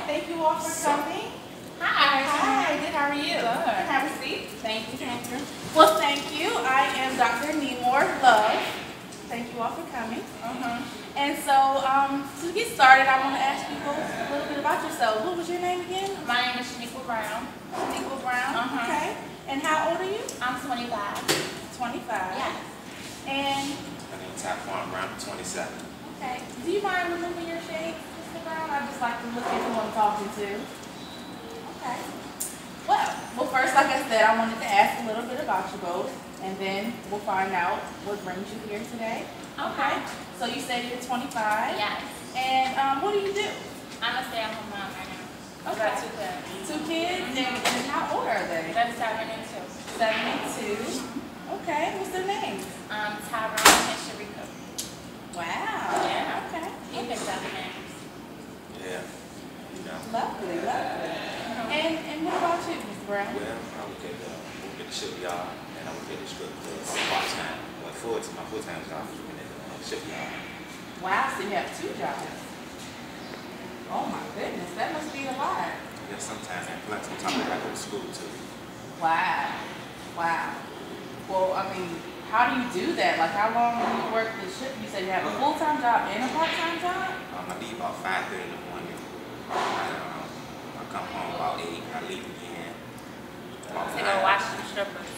Thank you all for coming. Hi. Hi. Good. How are you? Good. Have a seat. Thank you. Thank you. Well, thank you. I am Dr. NeMor Love. Thank you all for coming. And so, to get started, I want to ask you both a little bit about yourself. What was your name again? My name is NeMor Brown. NeMor Brown. Okay. And how old are you? I'm 25. 25. Yes. And My name is Brown, 27. okay. Do you mind removing your shades, Mr. Brown? I just like to look at who I'm talking to. Okay. Well, first, like I said, I wanted to ask a little bit about you both, and then we'll find out what brings you here today. Okay. So you said you're 25. Yes. And what do you do? I'm a stay-at-home mom right now. Okay. I've got 2 kids. 2 kids? And how old are they? They're 7 and 2. 7 and 2. Okay. What's their names? Tyrone and Sharika. Wow. Yeah. Okay. You picked up the names. Yeah. You know. Lovely, lovely. And what about you, Mr. Brown? Well, I work at the shipyard, and I work at the strip club part-time. Well, my full-time job is working at the shipyard. Wow, so you have 2 jobs. Oh my goodness, that must be a lot. Yeah, sometimes, and plus sometimes I go to school too. Wow. Wow. Well, I mean, how do you do that? Like, how long do you work the ship? You said you have a full-time job and a part-time job? I leave about 5:30 in the morning. I come home about 8. I leave again. About To 9. go watch some strippers.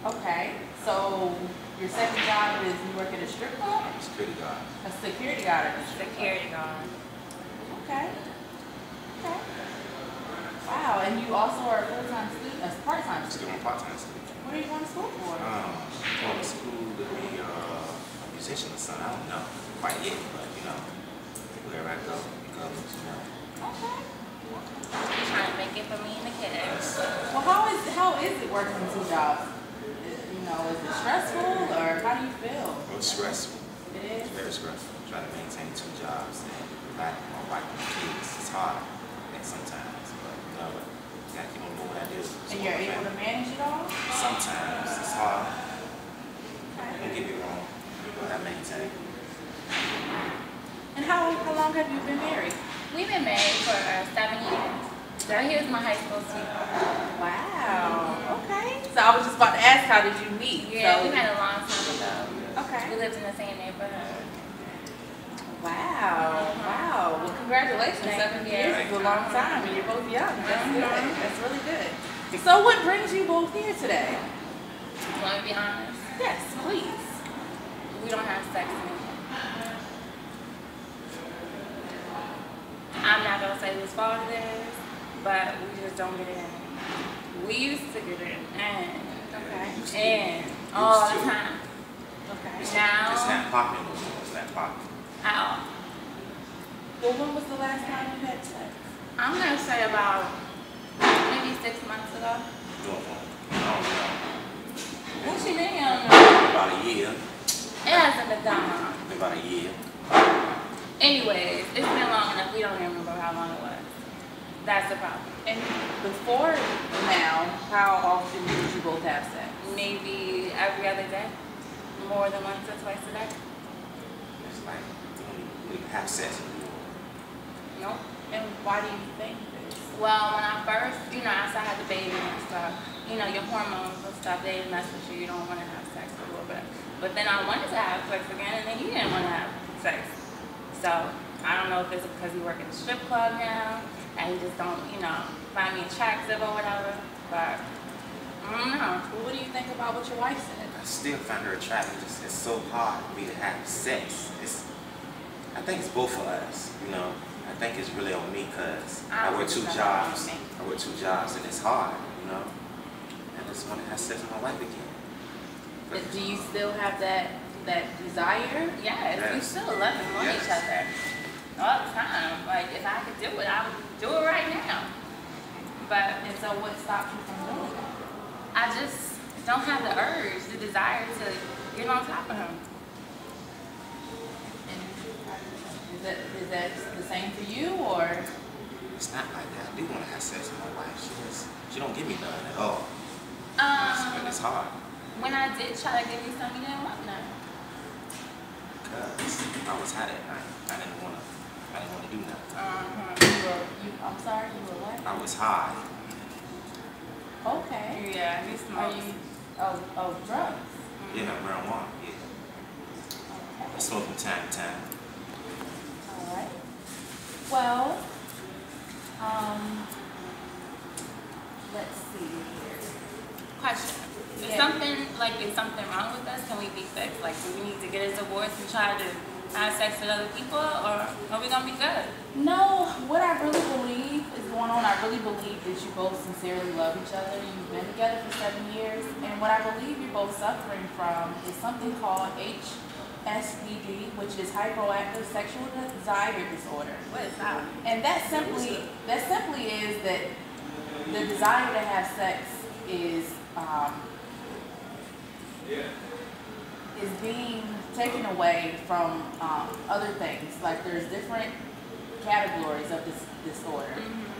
Okay. So your second job is you work at a strip club? Security guard. A security guard at a strip club. Security guard. Okay. Okay. Wow. And you also are a full-time student, a part-time Still student. a part-time student. What are you going to school for? Going to school to be a musician or something. I don't know quite yet, but you know, wherever I go, it goes, you know. Okay. Trying to make it for me and the kids. Well, how is it working 2 jobs? You know, is it stressful or how do you feel? Well, it's stressful. It is? It's very stressful. Trying to maintain 2 jobs and my wife and kids. It's hard sometimes, but you know, you gotta keep on doing what I do. And you're able to manage it all? Sometimes it's hard. Okay. Don't get me wrong, but I maintain. And how long have you been married? We've been married for 7 years. Girl, he was my high school sweetheart. Wow. Okay. So I was just about to ask, how did you meet? Yeah, So, we met a long time ago. okay. We lived in the same neighborhood. Wow. Wow. Well, congratulations. Thank 7 you. years is a long time, and you're both young. That's good. That's really good. So what brings you both here today? You want me to be honest? Yes, please. We don't have sex anymore. I'm not going to say whose fault it is, but we just don't get it in. We used to get it in. Okay. And all the time. Okay. It's Now, not popping no more. It's not popping. at all. Well, when was the last time you had sex? I'm going to say about maybe 6 months ago. I don't know. What you mean? I don't know. About a year. It hasn't been done long. About a year. Anyways, it's been long enough. We don't even remember how long it was. That's the problem. And before now, how often did you both have sex? Maybe every other day. More than once or twice a day. It's like we have sex anymore. Nope. And why do you think this? Well, when I first, after I had the baby and stuff, your hormones and stuff, they mess with you. You don't want to have sex a little bit. But then I wanted to have sex again, and then he didn't want to have sex. So, I don't know if it's because he works at the strip club now, and he just don't, find me attractive or whatever. But, I don't know. Well, what do you think about what your wife said? I still find her attractive. It's so hard for me to have sex. I think it's both of us, I think it's really on me because I work 2 jobs. I work 2 jobs and it's hard, I just want to have sex with my wife again. But do you still have that desire? Yes, we still love and want each other all the time. Like, if I could do it, I would do it right now. And so what stops you from doing it? I just don't have the urge, the desire to get on top of him. And is that the same for you, or? It's not like that. I do want to have sex with my wife. She don't give me none at all. It's hard. When I did try to give you some, you didn't want none. Because I was hot at night. I didn't want to I didn't want to do nothing. I'm sorry, you were what? I was high. Okay. Yeah, he smokes. Drugs? Yeah, marijuana. Yeah. Okay. I smoke from time to time. All right. Well, let's see here. Question. Is something wrong with us? Can we be fixed? Like, do we need to get a divorce and try to have sex with other people, or are we gonna be good? No, what I really believe is going on, I really believe that you both sincerely love each other. You've been together for 7 years, and what I believe you're both suffering from is something called HSDD, which is hypoactive sexual desire disorder. What is that? And that simply is that the desire to have sex is being taken away from other things. Like, there's different categories of this disorder.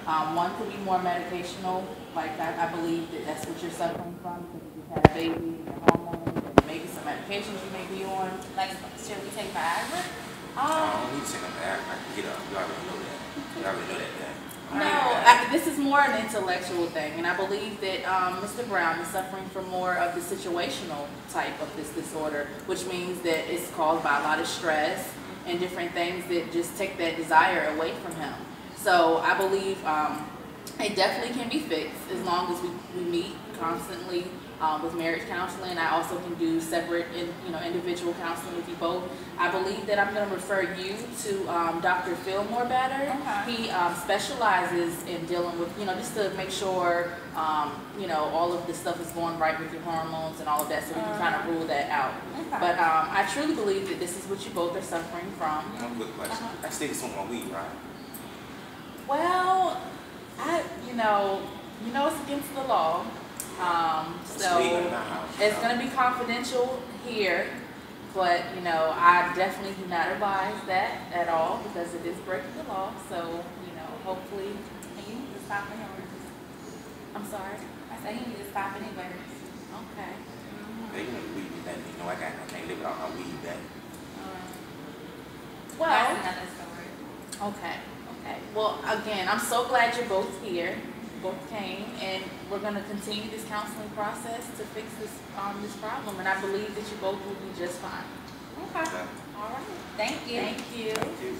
One could be more medicational, like I believe that's what you're suffering from because you've had a baby, your hormones, and maybe some medications you may be on. Like, should we take Viagra? I don't need to take a bath. I can get up. You already know that. You already know that. No, this is more an intellectual thing, and I believe that Mr. Brown is suffering from more of the situational type of this disorder, which means that it's caused by a lot of stress and different things that just take that desire away from him. So I believe it definitely can be fixed as long as we meet constantly with marriage counseling. I also can do separate, individual counseling with you both. I believe that I'm going to refer you to Dr. Fillmore better. Okay. He specializes in dealing with, just to make sure, all of the stuff is going right with your hormones and all of that, so we can kind of rule that out. Okay. But I truly believe that this is what you both are suffering from. One quick question. I still smoke my weed, right? Well, it's against the law. So it's going to be confidential here, but I definitely do not advise that at all because it is breaking the law. So hopefully. And you need to stop anyway. I'm sorry. I said you need to stop anyway. Okay. They want the weed that I can't live without my weed that. Well. That's another story. Okay. Well, again, I'm so glad you're both here. Both came, and we're going to continue this counseling process to fix this problem, and I believe that you both will be just fine. Okay. Okay. All right. Thank you. Thank you. Thank you.